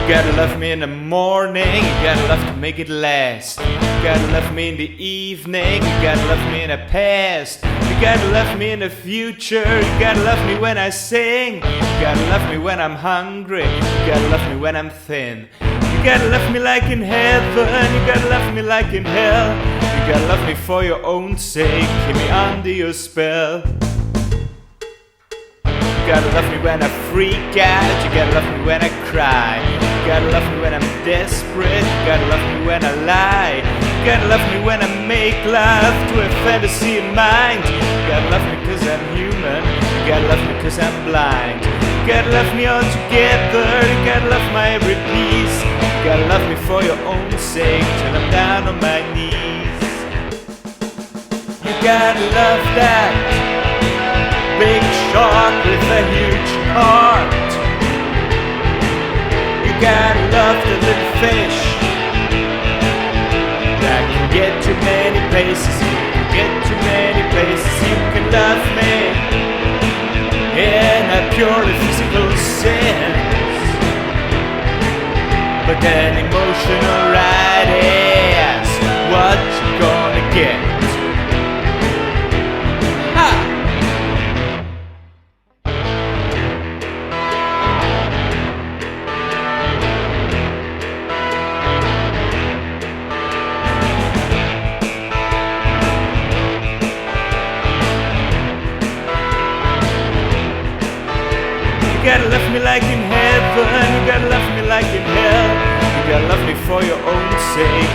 gotta love me in the morning, you gotta love to make it last. You gotta love me in the evening, you gotta love me in the past. You gotta love me in the future, you gotta love me when I sing. You gotta love me when I'm hungry, you gotta love me when I'm thin. You gotta love me like in heaven, you gotta love me like in hell. You gotta love me for your own sake, keep me under your spell. You gotta love me when I freak out, you gotta love me when I cry. You gotta love me when I'm desperate, you gotta love me when I lie. You gotta love me when I make love to a fantasy in mind. You gotta love me cause I'm human, you gotta love me cause I'm blind. You gotta love me all together, you gotta love my every piece. You gotta love me for your own sake till I'm down on my knees. You gotta love that big shark with a huge heart. You gotta love the little fish that can get to many places. You can get to many places. You can love me in a purely physical sense, but an emotional ride is what you're gonna get. You gotta love me like in heaven, you gotta love me like in hell. You gotta love me for your own sake.